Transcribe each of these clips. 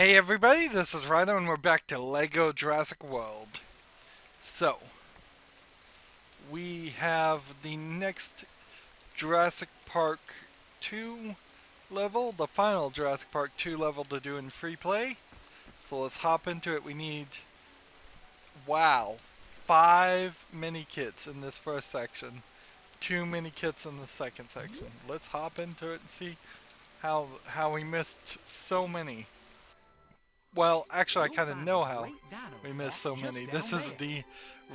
Hey everybody, this is Rydo and we're back to Lego Jurassic World. So, we have the next Jurassic Park 2 level, the final Jurassic Park 2 level to do in free play. So let's hop into it. We need, wow, 5 mini kits in this first section, 2 mini kits in the second section. Let's hop into it and see how we missed so many. Well, actually, I kind of know how we missed so many. This is the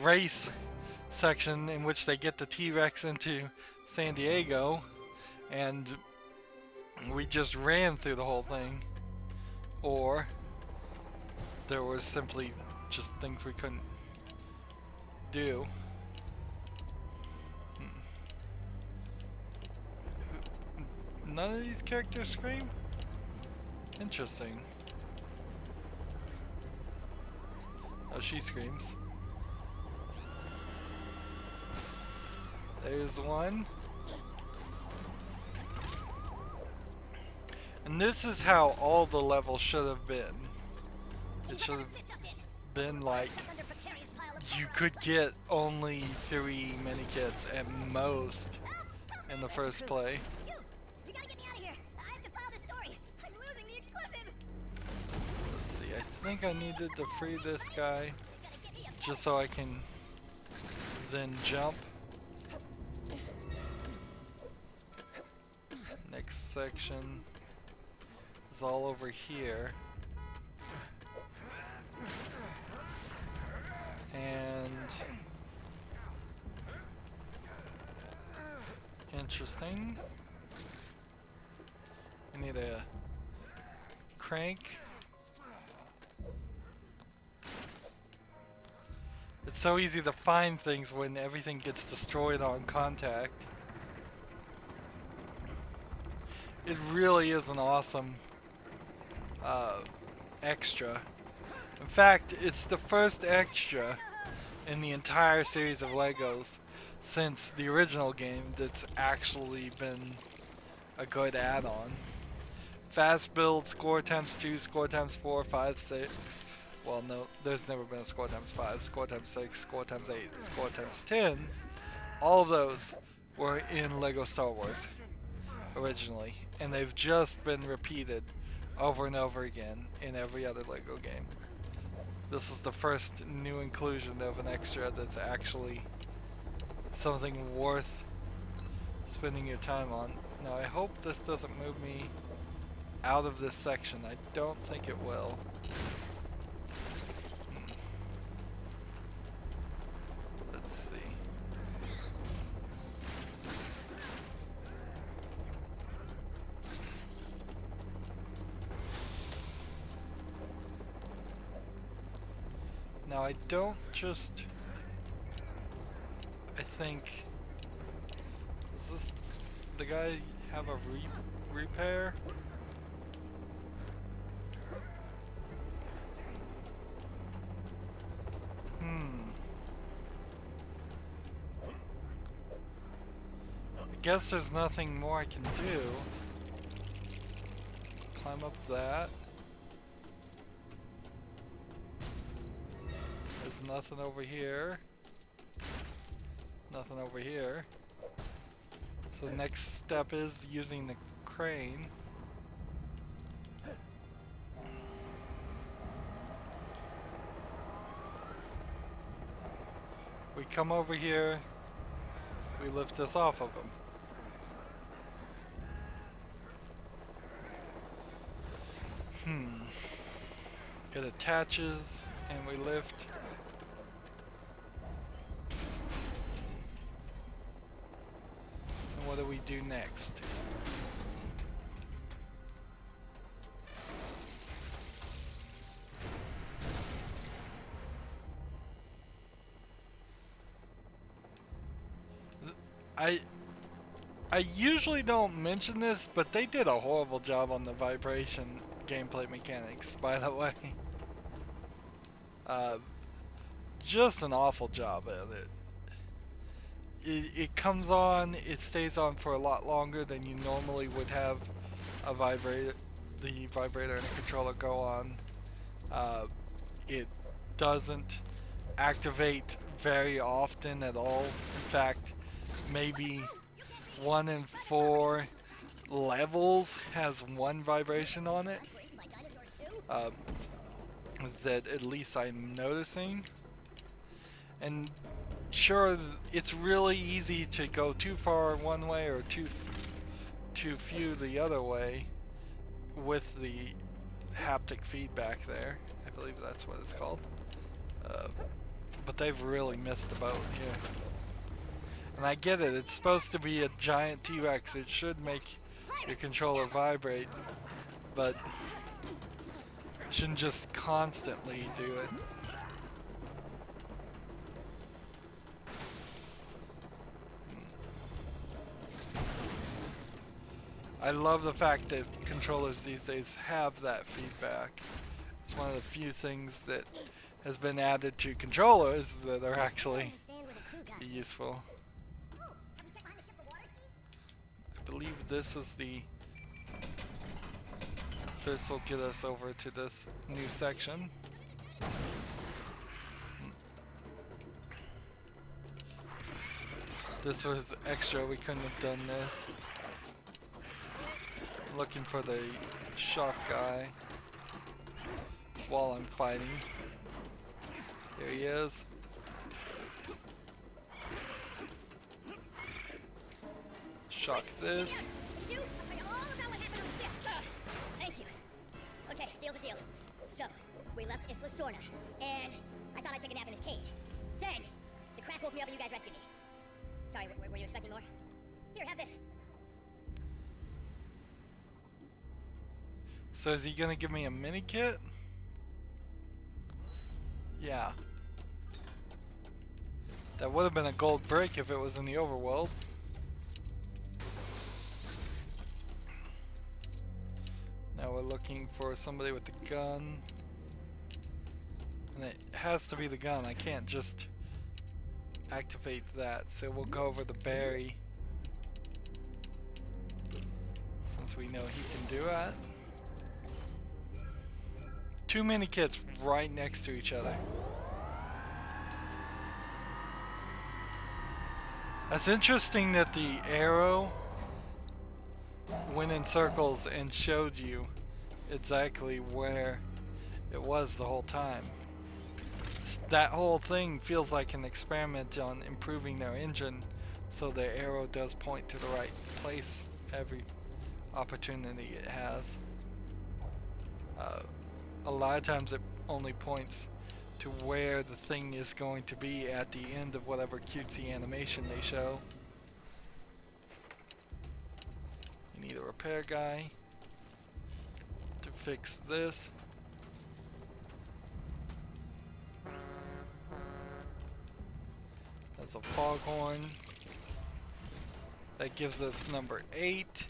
race section in which they get the T-Rex into San Diego, and we just ran through the whole thing. Or there was simply just things we couldn't do. None of these characters scream? Interesting. Oh, she screams. There's one. And this is how all the levels should have been. It should have been like you could get only 3 mini kits at most in the first play. You gotta get me out of here. I have to file this story. I'm losing the exclusive. Let's see, I think I needed to free this guy just so I can then jump. Next section is all over here. And interesting. I need a crank. It's so easy to find things when everything gets destroyed on contact. It really is an awesome extra. In fact, it's the first extra in the entire series of Legos since the original game that's actually been a good add-on. Fast build, score times 2, score times 4, 5, 6. Well, no, there's never been a score times 5, score times 6, score times 8, score times 10. All of those were in Lego Star Wars originally, and they've just been repeated over and over again in every other Lego game. This is the first new inclusion of an extra that's actually something worth spending your time on. Now I hope this doesn't move me out of this section. I don't think it will. Let's see. Now I don't just... I think... Does this... the guy have a repair? I guess there's nothing more I can do. Climb up that. There's nothing over here. Nothing over here. So the next step is using the crane. We come over here. We lift this off of him. It attaches and we lift. And what do we do next? I usually don't mention this, but they did a horrible job on the vibration gameplay mechanics, by the way. Just an awful job at it. It comes on, it stays on for a lot longer than you normally would have a vibrator the vibrator and the controller go on, it doesn't activate very often at all. In fact, maybe 1 in 4 levels has one vibration on it. That at least I'm noticing. And sure, it's really easy to go too far one way or too few the other way with the haptic feedback there. I believe that's what it's called. But they've really missed the boat here. And I get it, it's supposed to be a giant T-Rex. It should make your controller vibrate, but it shouldn't just constantly do it. I love the fact that controllers these days have that feedback. It's one of the few things that has been added to controllers that are actually useful. I believe this is this will get us over to this new section. This was extra, we couldn't have done this. Looking for the shock guy while I'm fighting. Here he is. Shock this. I'll tell you all about what happened on the ship. Thank you. Okay, deal's a deal. So, we left Isla Sorna, and I thought I'd take a nap in his cage. Then, the crash woke me up and you guys rescued me. Sorry, were you expecting more? Here, have this. So is he gonna give me a mini kit? Yeah. That would have been a gold brick if it was in the overworld. Now we're looking for somebody with the gun. And it has to be the gun, I can't just activate that. So we'll go over the berry. Since we know he can do it. 2 mini kits right next to each other. That's interesting that the arrow went in circles and showed you exactly where it was the whole time. That whole thing feels like an experiment on improving their engine, so the arrow does point to the right place every opportunity it has. A lot of times it only points to where the thing is going to be at the end of whatever cutesy animation they show. You need a repair guy to fix this. That's a foghorn. That gives us number 8.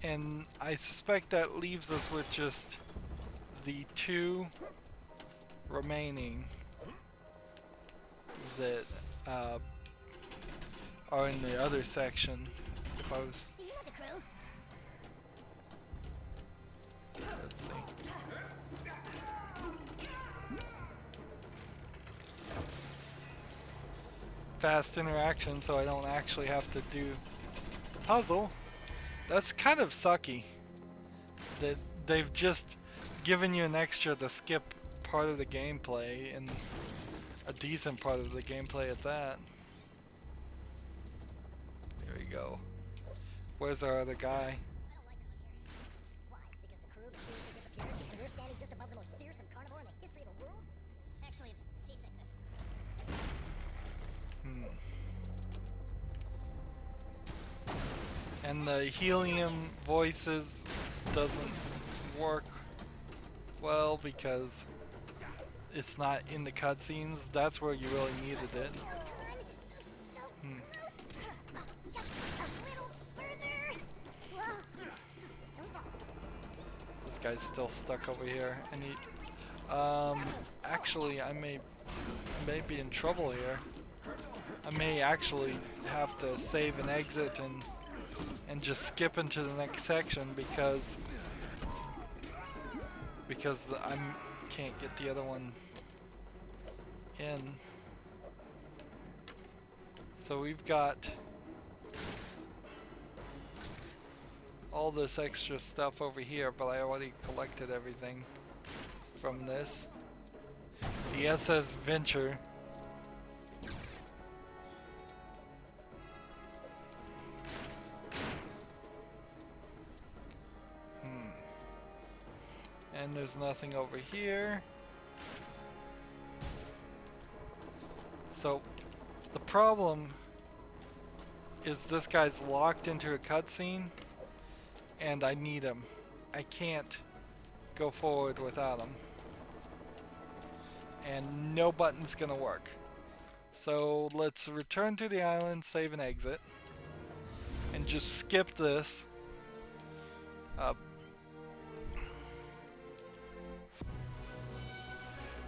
And I suspect that leaves us with just the 2 remaining that are in the other section. If I was, You want the crew? let's see. Fast interaction, so I don't actually have to do puzzle. That's kind of sucky that they've just given you an extra to skip part of the gameplay, and a decent part of the gameplay at that. There we go. Where's our other guy? Why? Because the crew of the series disappeared and we're standing just above the most fearsome carnivore in the history of the world? Actually, it's seasickness. And the helium voices doesn't work well because it's not in the cutscenes. That's where you really needed it. So just a little further. Whoa. Don't fall. This guy's still stuck over here. And he, actually, I may be in trouble here. I may actually have to save and exit and just skip into the next section, because because I can't get the other one in. So we've got all this extra stuff over here, but I already collected everything from this. The SS Venture. And there's nothing over here. So the problem is this guy's locked into a cutscene and I need him. I can't go forward without him. And no button's gonna work. So let's return to the island, save and exit. And just skip this.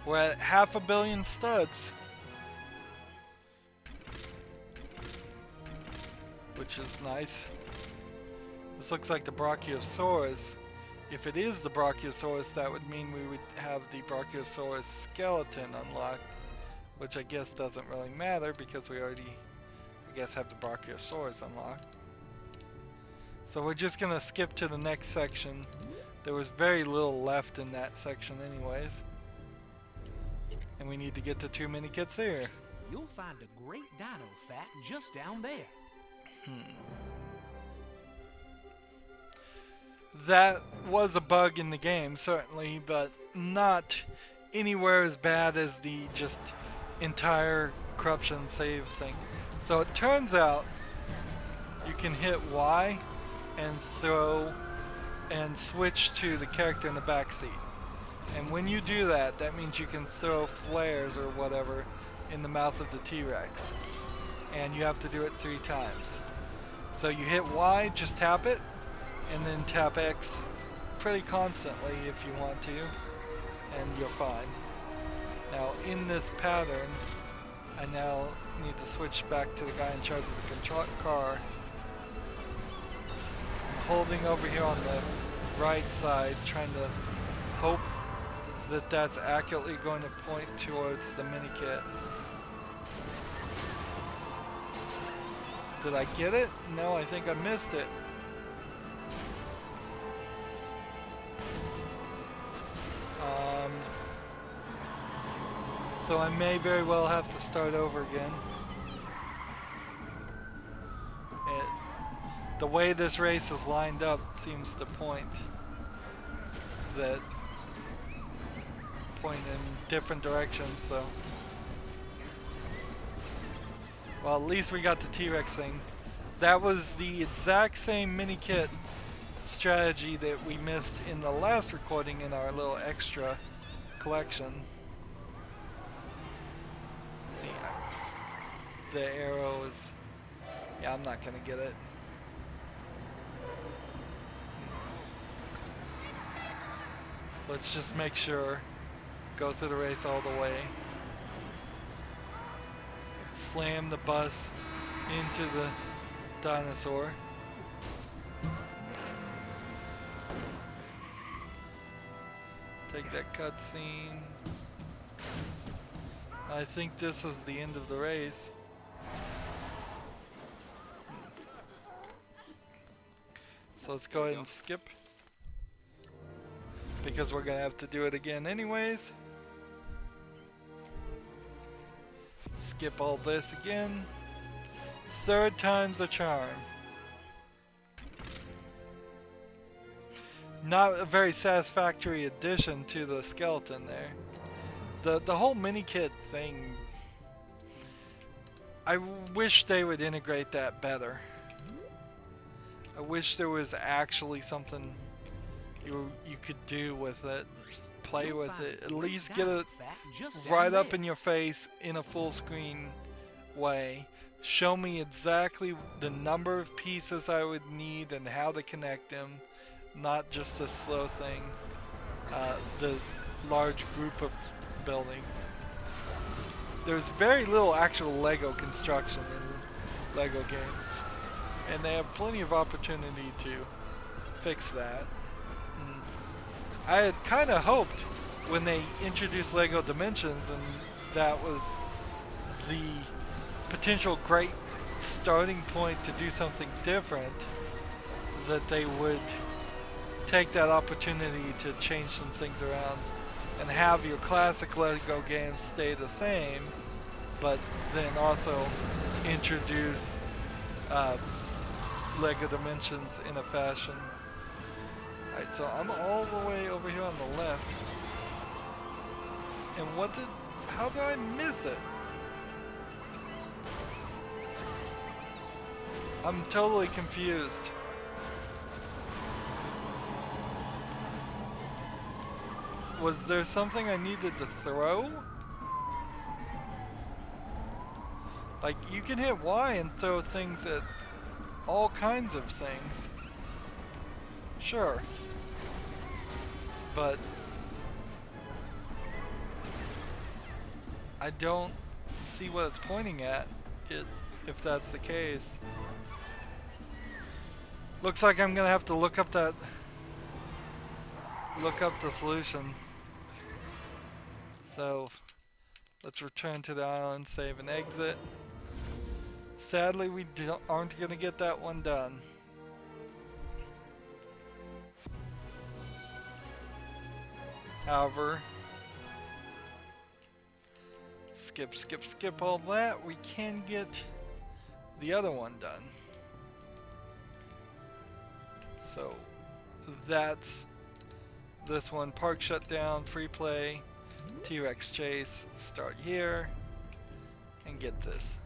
We're at 500 million studs. Which is nice. This looks like the Brachiosaurus. If it is the Brachiosaurus, that would mean we would have the Brachiosaurus skeleton unlocked. Which I guess doesn't really matter because we already, I guess, have the Brachiosaurus unlocked. So we're just gonna skip to the next section. There was very little left in that section anyways. And we need to get to 2 mini kits here. You'll find a great dino fat just down there. That was a bug in the game, certainly, but not anywhere as bad as the just entire corruption save thing. So it turns out you can hit Y and throw and switch to the character in the back seat. And when you do that, that means you can throw flares or whatever in the mouth of the T-Rex. And you have to do it 3 times. So you hit Y, just tap it, and then tap X pretty constantly if you want to, and you're fine. Now in this pattern, I now need to switch back to the guy in charge of the car. I'm holding over here on the right side, trying to hope that that's accurately going to point towards the mini kit. Did I get it? No, I think I missed it. So I may very well have to start over again. The way this race is lined up seems to point in different directions, so. Well, at least we got the T-Rex thing. That was the exact same mini kit strategy that we missed in the last recording in our little extra collection. See, the arrow is, yeah, I'm not gonna get it. Let's just make sure, go through the race all the way. Slam the bus into the dinosaur. Take that cutscene. I think this is the end of the race. So let's go ahead and skip, because we're gonna have to do it again anyways. Skip all this again. 3rd time's the charm. Not a very satisfactory addition to the skeleton there. The whole mini kit thing, I wish they would integrate that better. I wish there was actually something you could do with it, play with it, at least get it right up in your face in a full screen way. Show me exactly the number of pieces I would need and how to connect them, not just a slow thing, the large group of building. There's very little actual Lego construction in Lego games, and they have plenty of opportunity to fix that. I had kind of hoped when they introduced Lego Dimensions and that was the potential great starting point to do something different, that they would take that opportunity to change some things around and have your classic Lego games stay the same, but then also introduce Lego Dimensions in a fashion. Alright, so I'm all the way over here on the left. And how did I miss it? I'm totally confused. Was there something I needed to throw? Like, you can hit Y and throw things at all kinds of things. Sure. But I don't see what it's pointing at, if that's the case. Looks like I'm gonna have to look up the solution. So let's return to the island, save and exit. Sadly, we aren't gonna get that one done. However, skip all that, we can get the other one done. So that's this one: park shutdown, free play, T-Rex chase, start here, and get this.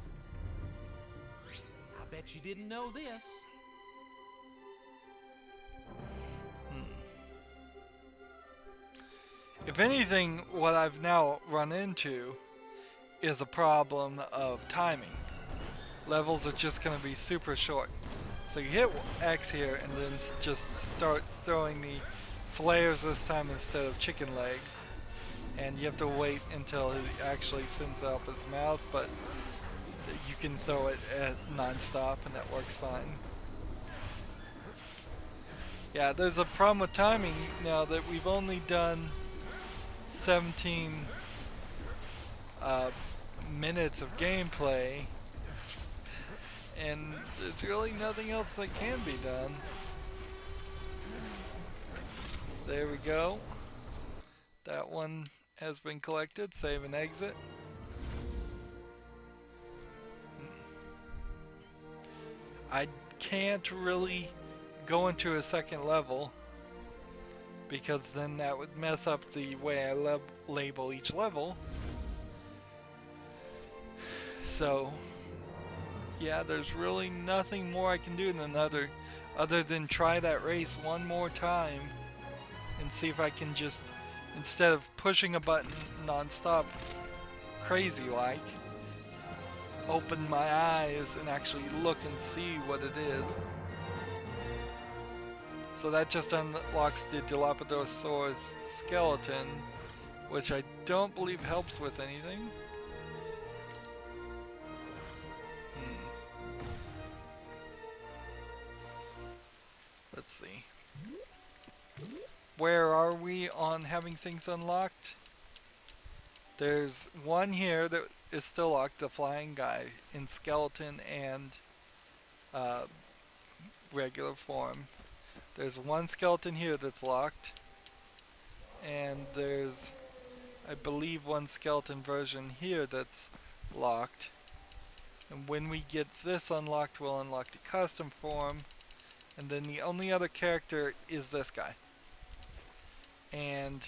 I bet you didn't know this. If anything, what I've now run into is a problem of timing. Levels are just going to be super short. So you hit X here and then just start throwing the flares this time instead of chicken legs. And you have to wait until he actually sends out his mouth, but you can throw it at non-stop and that works fine. Yeah, there's a problem with timing now that we've only done 17 minutes of gameplay, and there's really nothing else that can be done. There we go. That one has been collected. Save and exit. I can't really go into a second level because then that would mess up the way I label each level. So yeah, there's really nothing more I can do than other than try that race one more time and see if I can just, instead of pushing a button non-stop crazy like, open my eyes and actually look and see what it is. So that just unlocks the Dilophosaurus skeleton, which I don't believe helps with anything. Let's see. Where are we on having things unlocked? There's one here that is still locked, the flying guy in skeleton and regular form. There's one skeleton here that's locked, and there's, I believe, one skeleton version here that's locked. And when we get this unlocked, we'll unlock the custom form, and then the only other character is this guy. And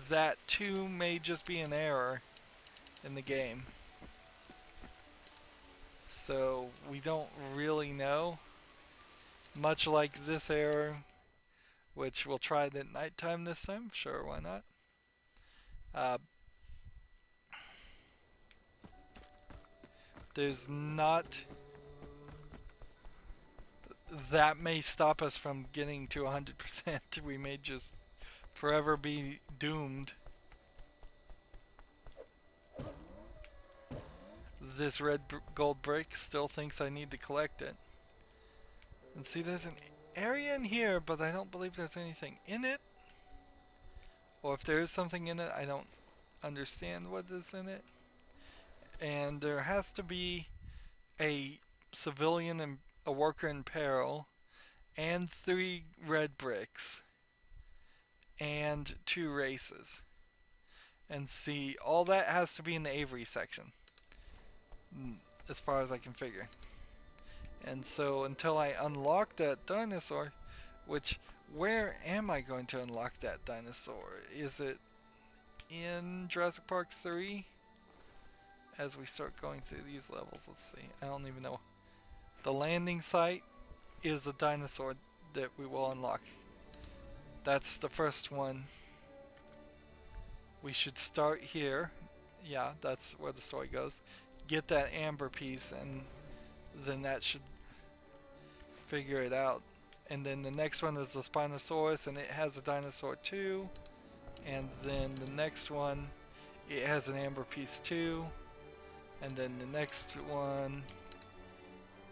that too may just be an error in the game. So we don't really know. Much like this error, which we'll try it at nighttime this time. Sure, why not? There's not... That may stop us from getting to 100%. We may just forever be doomed. This red gold brick still thinks I need to collect it. And see, there's an area in here, but I don't believe there's anything in it. or if there is something in it, I don't understand what is in it. And there has to be a civilian and a worker in peril, and 3 red bricks, and 2 races. And see, all that has to be in the Avery section, as far as I can figure. And so until I unlock that dinosaur, which, where am I going to unlock that dinosaur? Is it in Jurassic Park 3? As we start going through these levels, let's see. I don't even know. The landing site is a dinosaur that we will unlock. That's the first one. We should start here. Yeah, that's where the story goes. Get that amber piece, and then that should figure it out. And then the next one is the Spinosaurus, and it has a dinosaur too. And then the next one, it has an amber piece too. And then the next one,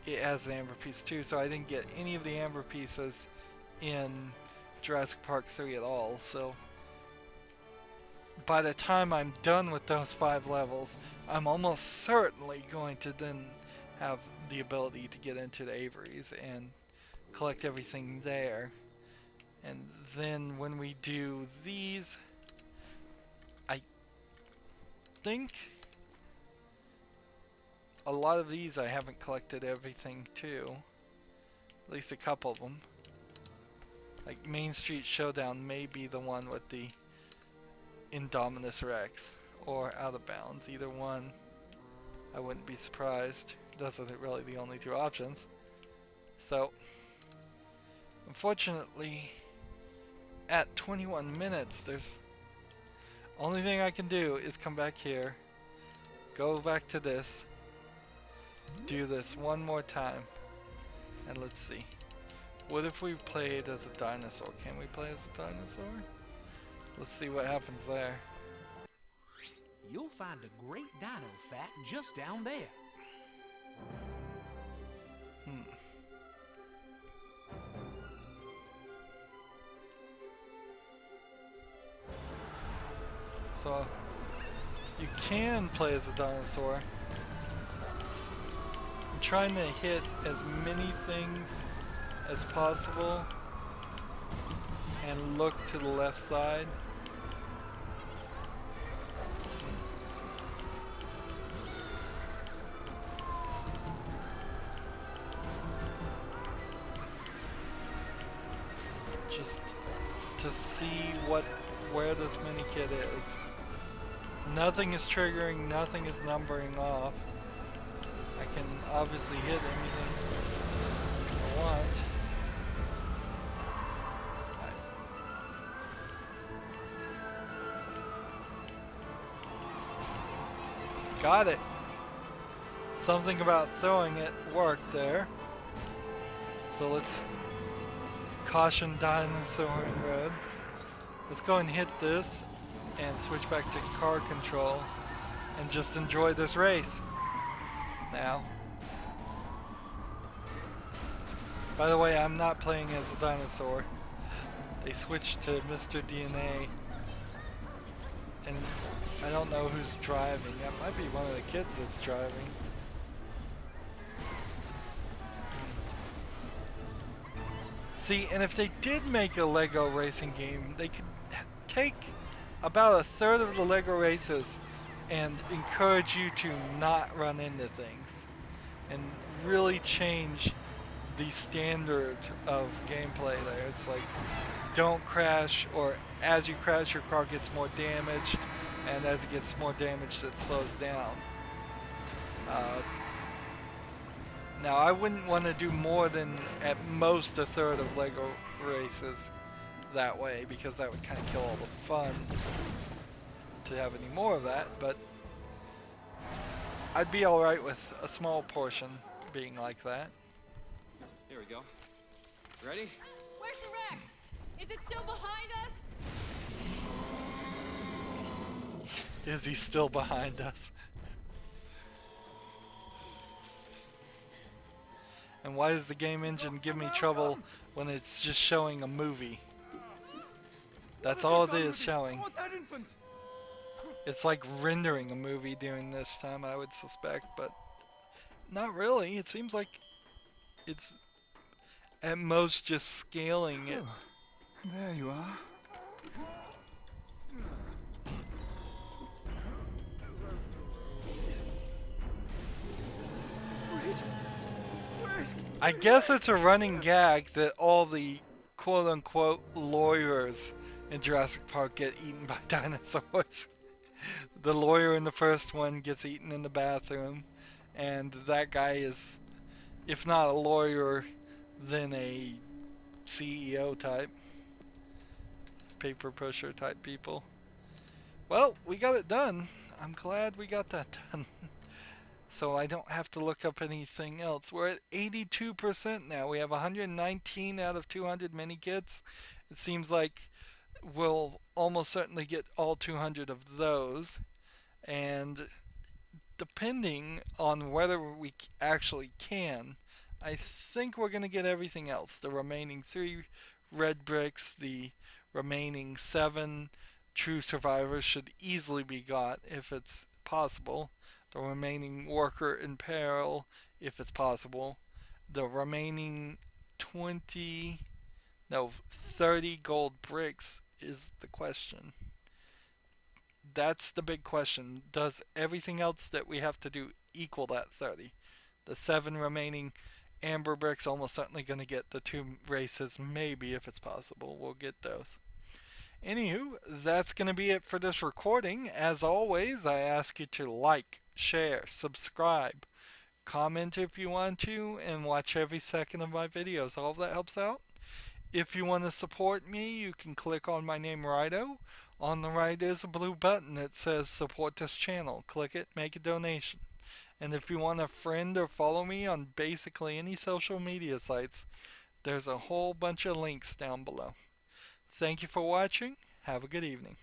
it has an amber piece too. So I didn't get any of the amber pieces in Jurassic Park 3 at all. So by the time I'm done with those 5 levels, I'm almost certainly going to then have the ability to get into the Averys and collect everything there. And then when we do these, I think a lot of these I haven't collected everything too. At least a couple of them. Like Main Street Showdown may be the one with the Indominus Rex, or Out of Bounds. Either one, I wouldn't be surprised. Those are really the only 2 options. So, unfortunately, at 21 minutes, there's only thing I can do is come back here, go back to this, do this one more time, and let's see. What if we played as a dinosaur? Can we play as a dinosaur? Let's see what happens there. You'll find a great dino fact just down there. So, you can play as a dinosaur. I'm trying to hit as many things as possible and look to the left side. Just to see where this mini kit is. Nothing is triggering, nothing is numbering off. I can obviously hit anything I want. Got it. Something about throwing it worked there. So let's caution dinosaur in red. Let's go and hit this and switch back to car control and just enjoy this race now. By the way, I'm not playing as a dinosaur. They switched to Mr. DNA, and I don't know who's driving. That might be one of the kids that's driving. See, and if they did make a Lego racing game, they could take about 1/3 of the Lego races and encourage you to not run into things and really change the standard of gameplay there. It's like, don't crash, or as you crash your car gets more damaged, and as it gets more damaged it slows down. Now I wouldn't want to do more than at most 1/3 of Lego races that way, because that would kind of kill all the fun to have any more of that, but I'd be alright with a small portion being like that. Here we go. Ready? Where's the wreck? Is it still behind us? Is he still behind us? And why does the game engine give me trouble when it's just showing a movie? That's all it is showing. It's like rendering a movie during this time, I would suspect, but not really. It seems like it's at most just scaling it. Oh, there you are. Wait. Wait. I guess it's a running gag that all the quote-unquote lawyers in Jurassic Park get eaten by dinosaurs. The lawyer in the first one gets eaten in the bathroom, and that guy is, if not a lawyer, then a CEO type, paper pusher type people. Well, we got it done. I'm glad we got that done. So I don't have to look up anything else. We're at 82% now. We have 119 out of 200 mini kits. It seems like we'll almost certainly get all 200 of those. And depending on whether we actually can, I think we're going to get everything else. The remaining 3 red bricks, the remaining 7 true survivors should easily be got if it's possible. The remaining worker in peril, if it's possible. The remaining 20, no, 30 gold bricks is the question. That's the big question. Does everything else that we have to do equal that 30? The 7 remaining amber bricks almost certainly going to get the 2 races, maybe if it's possible. We'll get those. Anywho, that's going to be it for this recording. As always, I ask you to like, share, subscribe, comment if you want to, and watch every second of my videos. All of that helps out. If you want to support me, you can click on my name, Rydo. On the right is a blue button that says support this channel. Click it, make a donation. And if you want to friend or follow me on basically any social media sites, there's a whole bunch of links down below. Thank you for watching. Have a good evening.